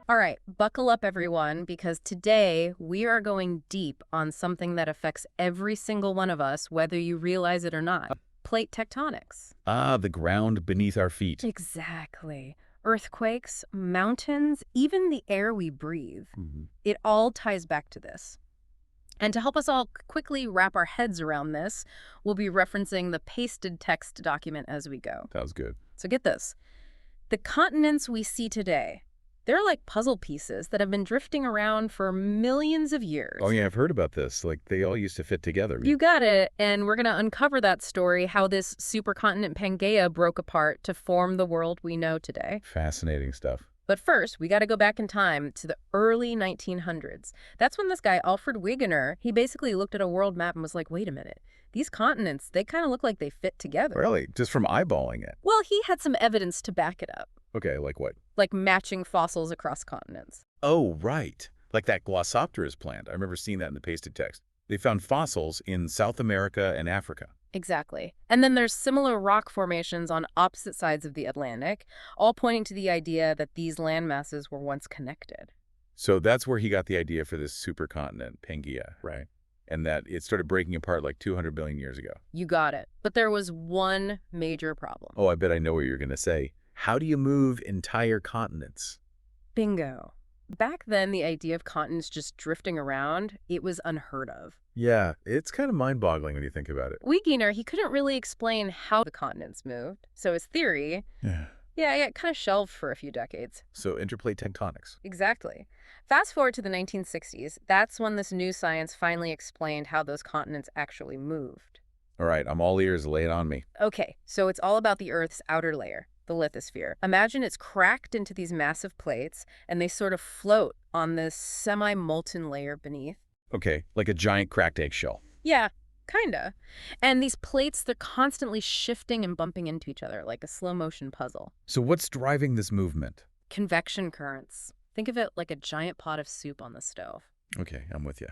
All right, buckle up, everyone, because today we are going deep on something that affects every single one of us, whether you realize it or not. Plate tectonics. Ah, the ground beneath our feet. Exactly. Earthquakes, mountains, even the air we breathe. Mhm. It all ties back to this. And to help us all quickly wrap our heads around this, we'll be referencing the pasted text document as we go. That was good. So get this. The continents we see today, they're like puzzle pieces that have been drifting around for millions of years. Oh, yeah, I've heard about this. Like, they all used to fit together. You got it. And we're going to uncover that story, how this supercontinent Pangaea broke apart to form the world we know today. Fascinating stuff. But first, we got to go back in time to the early 1900s. That's when this guy, Alfred Wegener, he basically looked at a world map and was like, wait a minute, these continents, they kind of look like they fit together. Really? Just from eyeballing it? Well, he had some evidence to back it up, Okay, like what? like matching fossils across continents. Oh, right. Like that Glossopteris plant. I remember seeing that in the pasted text. They found fossils in South America and Africa. Exactly. And then there's similar rock formations on opposite sides of the Atlantic, all pointing to the idea that these land masses were once connected. So that's where he got the idea for this supercontinent, Pangaea, right? And that it started breaking apart like 200 billion years ago. You got it. But there was one major problem. Oh, I bet I know what you're going to say. How do you move entire continents? Bingo. Back then, the idea of continents just drifting around, it was unheard of. Yeah, it's kind of mind-boggling when you think about it. Wegener, he couldn't really explain how the continents moved. So his theory, Yeah. it kind of shelved for a few decades. So interplate tectonics. Exactly. Fast forward to the 1960s, that's when this new science finally explained how those continents actually moved. All right, I'm all ears. Lay it on me. Okay, so it's all about the Earth's outer layer, the lithosphere. Imagine it's cracked into these massive plates, and they sort of float on this semi-molten layer beneath. Okay, like a giant cracked eggshell. Yeah, kinda. And these plates, they're constantly shifting and bumping into each other like a slow-motion puzzle. So what's driving this movement? Convection currents. Think of it like a giant pot of soup on the stove. Okay, I'm with you.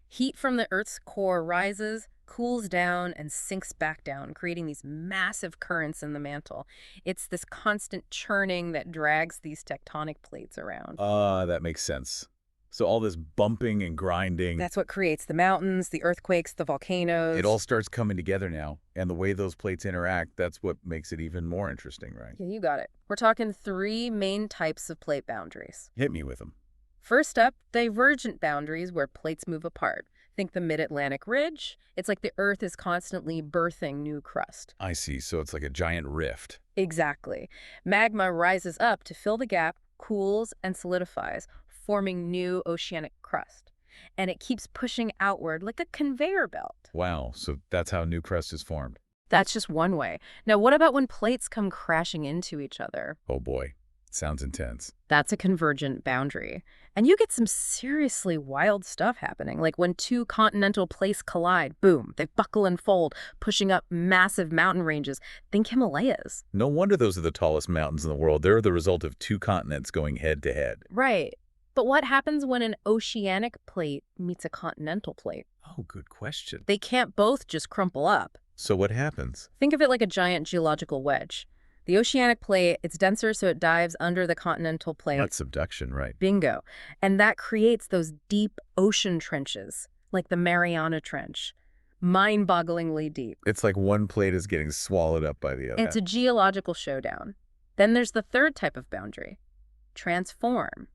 Heat from the Earth's core rises, cools down, and sinks back down, creating these massive currents in the mantle. It's this constant churning that drags these tectonic plates around. That makes sense. So all this bumping and grinding, That's what creates the mountains, the earthquakes, the volcanoes. it all starts coming together now. And the way those plates interact, that's what makes it even more interesting, right? Yeah, you got it. We're talking three main types of plate boundaries. Hit me with them. First up, divergent boundaries where plates move apart. Think the mid-Atlantic ridge. It's like the Earth is constantly birthing new crust. I see. So it's like a giant rift. Exactly. Magma rises up to fill the gap, cools, and solidifies, forming new oceanic crust. And it keeps pushing outward like a conveyor belt. Wow. So that's how new crust is formed. That's just one way. Now, what about when plates come crashing into each other? Oh boy. Sounds intense. That's a convergent boundary. And you get some seriously wild stuff happening, like when two continental plates collide, boom, they buckle and fold, pushing up massive mountain ranges. Think Himalayas. No wonder those are the tallest mountains in the world. They're the result of two continents going head to head. Right. But what happens when an oceanic plate meets a continental plate? Oh, good question. They can't both just crumple up. So what happens? Think of it like a giant geological wedge. The oceanic plate, it's denser, so it dives under the continental plate. That's subduction, right? Bingo. And that creates those deep ocean trenches, like the Mariana Trench. Mind-bogglingly deep. It's like one plate is getting swallowed up by the other. It's a geological showdown. Then there's the third type of boundary, transform.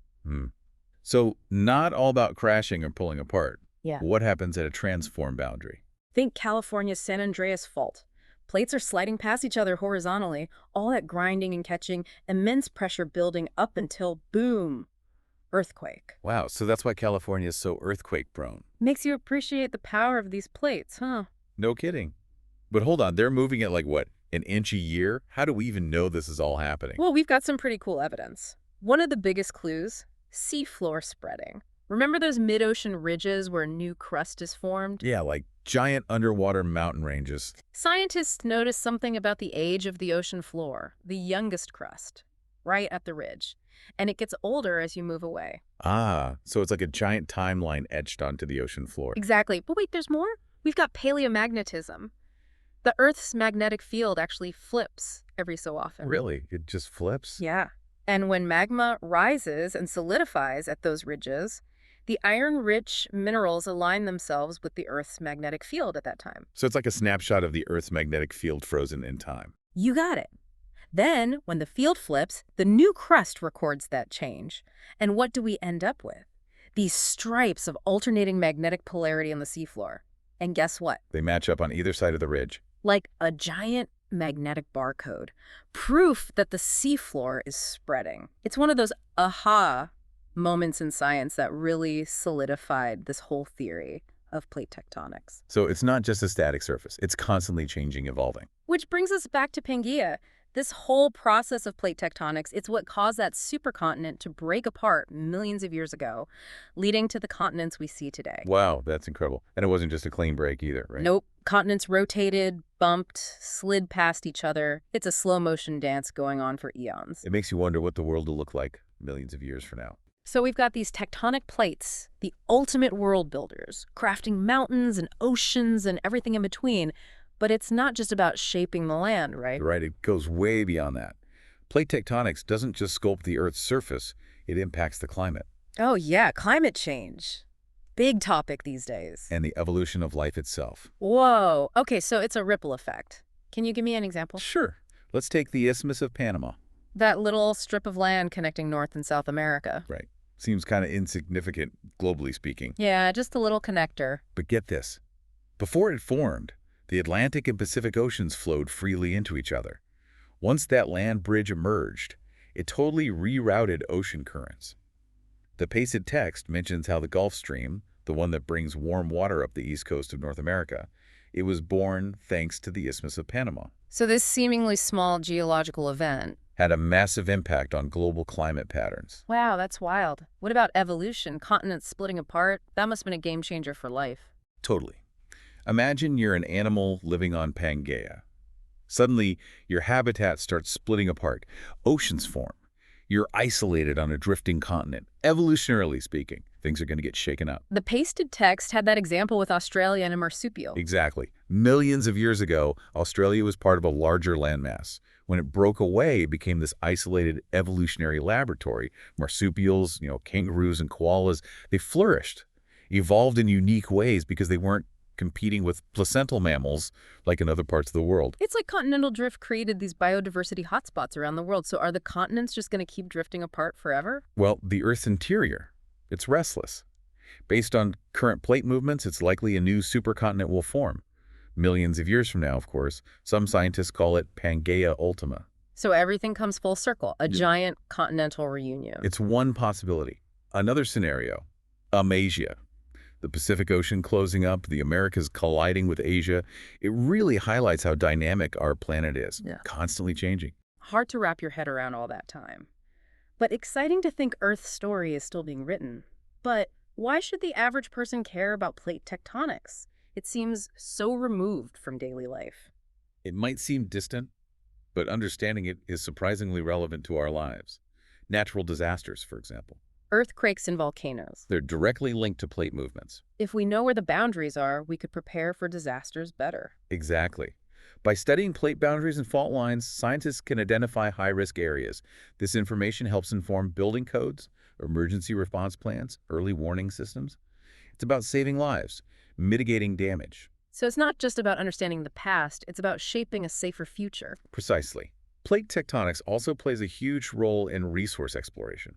So not all about crashing or pulling apart. Yeah. What happens at a transform boundary? Think California's San Andreas Fault. Plates are sliding past each other horizontally, all that grinding and catching, immense pressure building up until, boom, earthquake. Wow, so that's why California is so earthquake-prone. Makes you appreciate the power of these plates, huh? No kidding. But hold on, they're moving at like what, an inch a year? How do we even know this is all happening? Well, we've got some pretty cool evidence. One of the biggest clues, seafloor spreading. Remember those mid-ocean ridges where new crust is formed? Yeah, like giant underwater mountain ranges. Scientists noticed something about the age of the ocean floor, the youngest crust, right at the ridge. And it gets older as you move away. Ah, so it's like a giant timeline etched onto the ocean floor. Exactly. But wait, there's more? We've got paleomagnetism. The Earth's magnetic field actually flips every so often. Really? It just flips? Yeah. And when magma rises and solidifies at those ridges, the iron-rich minerals align themselves with the Earth's magnetic field at that time. So it's like a snapshot of the Earth's magnetic field frozen in time. You got it. Then, when the field flips, the new crust records that change. And what do we end up with? These stripes of alternating magnetic polarity on the seafloor. And guess what? They match up on either side of the ridge. Like a giant magnetic barcode. Proof that the seafloor is spreading. It's one of those aha moments in science that really solidified this whole theory of plate tectonics. So it's not just a static surface. It's constantly changing, evolving. Which brings us back to Pangaea. This whole process of plate tectonics, it's what caused that supercontinent to break apart millions of years ago, leading to the continents we see today. Wow, that's incredible. And it wasn't just a clean break either, right? Nope. Continents rotated, bumped, slid past each other. It's a slow-motion dance going on for eons. It makes you wonder what the world will look like millions of years from now. So we've got these tectonic plates, the ultimate world builders, crafting mountains and oceans and everything in between. But it's not just about shaping the land, right? Right, it goes way beyond that. Plate tectonics doesn't just sculpt the Earth's surface, it impacts the climate. Oh yeah, climate change. Big topic these days. And the evolution of life itself. Whoa. Okay, so it's a ripple effect. Can you give me an example? Sure. Let's take the Isthmus of Panama. That little strip of land connecting North and South America. Right. Seems kind of insignificant, globally speaking. Yeah, just a little connector. But get this. Before it formed, the Atlantic and Pacific Oceans flowed freely into each other. Once that land bridge emerged, it totally rerouted ocean currents. The pasted text mentions how the Gulf Stream, the one that brings warm water up the east coast of North America, it was born thanks to the Isthmus of Panama. So this seemingly small geological event Had a massive impact on global climate patterns. wow, that's wild. What about evolution? Continents splitting apart? That must have been a game changer for life. Totally. Imagine you're an animal living on Pangaea. Suddenly, your habitat starts splitting apart. Oceans form. You're isolated on a drifting continent. Evolutionarily speaking, things are going to get shaken up. The pasted text had that example with Australia and a marsupial. Exactly. Millions of years ago, Australia was part of a larger landmass. When it broke away, it became this isolated evolutionary laboratory. Marsupials, kangaroos and koalas, they flourished, evolved in unique ways because they weren't competing with placental mammals like in other parts of the world. It's like continental drift created these biodiversity hotspots around the world. So are the continents just going to keep drifting apart forever? Well, the Earth's interior, it's restless. Based on current plate movements, it's likely a new supercontinent will form. Millions of years from now, of course. Some scientists call it Pangaea Ultima. So everything comes full circle, a giant continental reunion. It's one possibility. Another scenario, Amasia. The Pacific Ocean closing up, the Americas colliding with Asia. It really highlights how dynamic our planet is, constantly changing. Hard to wrap your head around all that time. But exciting to think Earth's story is still being written. But why should the average person care about plate tectonics? It seems so removed from daily life. It might seem distant, but understanding it is surprisingly relevant to our lives. Natural disasters, for example. Earthquakes and volcanoes. They're directly linked to plate movements. If we know where the boundaries are, we could prepare for disasters better. Exactly. By studying plate boundaries and fault lines, scientists can identify high-risk areas. This information helps inform building codes, emergency response plans, early warning systems. It's about saving lives, mitigating damage. So it's not just about understanding the past, it's about shaping a safer future. Precisely. Plate tectonics also plays a huge role in resource exploration.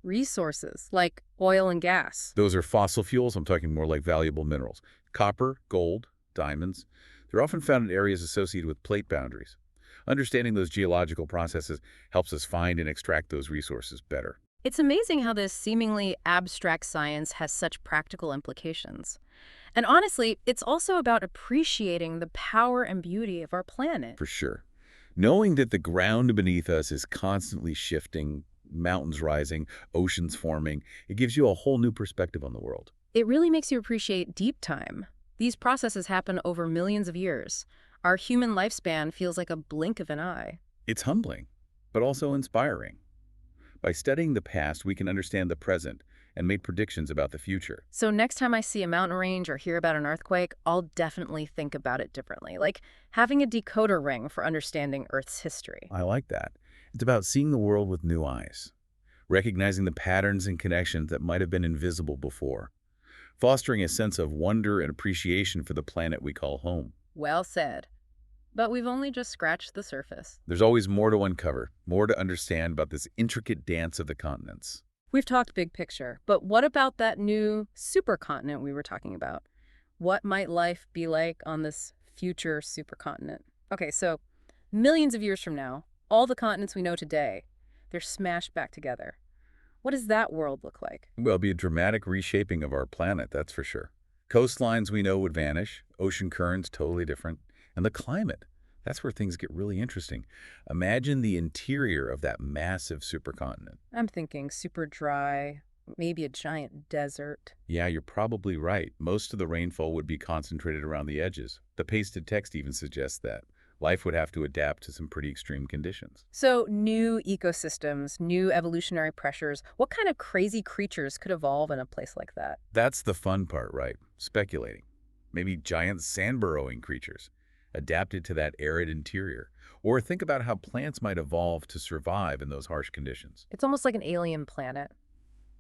Resources, like oil and gas. Those are fossil fuels. I'm talking more like valuable minerals. Copper, gold, diamonds. They're often found in areas associated with plate boundaries. Understanding those geological processes helps us find and extract those resources better. It's amazing how this seemingly abstract science has such practical implications. And honestly, it's also about appreciating the power and beauty of our planet. For sure. Knowing that the ground beneath us is constantly shifting, mountains rising, oceans forming, it gives you a whole new perspective on the world. It really makes you appreciate deep time. These processes happen over millions of years. Our human lifespan feels like a blink of an eye. It's humbling, but also inspiring. By studying the past, we can understand the present and make predictions about the future. So next time I see a mountain range or hear about an earthquake, I'll definitely think about it differently, like having a decoder ring for understanding Earth's history. I like that. It's about seeing the world with new eyes, recognizing the patterns and connections that might have been invisible before, fostering a sense of wonder and appreciation for the planet we call home. Well said. But we've only just scratched the surface. There's always more to uncover, more to understand about this intricate dance of the continents. We've talked big picture, but what about that new supercontinent we were talking about? What might life be like on this future supercontinent? Okay, so millions of years from now, all the continents we know today, they're smashed back together. What does that world look like? Well, it'll be a dramatic reshaping of our planet, that's for sure. Coastlines we know would vanish, ocean currents totally different, and the climate. That's where things get really interesting. Imagine the interior of that massive supercontinent. I'm thinking super dry, maybe a giant desert. Yeah, you're probably right. Most of the rainfall would be concentrated around the edges. The pasted text even suggests that. Life would have to adapt to some pretty extreme conditions. So new ecosystems, new evolutionary pressures. What kind of crazy creatures could evolve in a place like that? That's the fun part, right? Speculating. Maybe giant sand-burrowing creatures, adapted to that arid interior. Or think about how plants might evolve to survive in those harsh conditions. It's almost like an alien planet,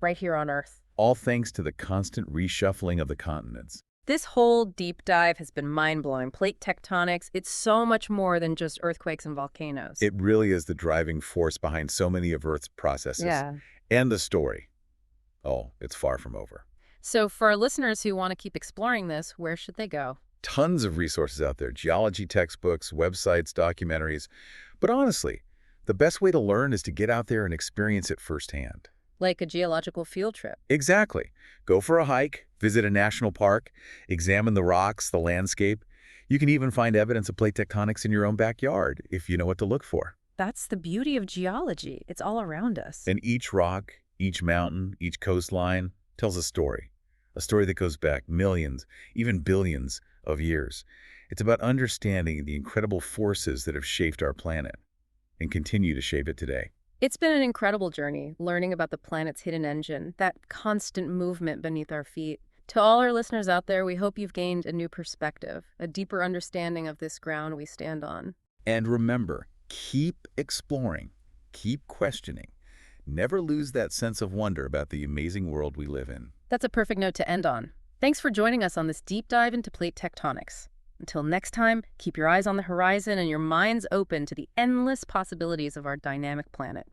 right here on Earth. All thanks to the constant reshuffling of the continents. This whole deep dive has been mind-blowing. Plate tectonics, it's so much more than just earthquakes and volcanoes. It really is the driving force behind so many of Earth's processes. Yeah. And the story. Oh, it's far from over. So for our listeners who want to keep exploring this, where should they go? Tons of resources out there, geology textbooks, websites, documentaries. But honestly, the best way to learn is to get out there and experience it firsthand. Like a geological field trip. Exactly. Go for a hike, visit a national park, examine the rocks, the landscape. You can even find evidence of plate tectonics in your own backyard if you know what to look for. That's the beauty of geology. It's all around us. And each rock, each mountain, each coastline tells a story that goes back millions, even billions of years. It's about understanding the incredible forces that have shaped our planet and continue to shape it today. It's been an incredible journey, learning about the planet's hidden engine, that constant movement beneath our feet. To all our listeners out there, we hope you've gained a new perspective, a deeper understanding of this ground we stand on. And remember, keep exploring, keep questioning. Never lose that sense of wonder about the amazing world we live in. That's a perfect note to end on. Thanks for joining us on this deep dive into plate tectonics. Until next time, keep your eyes on the horizon and your minds open to the endless possibilities of our dynamic planet.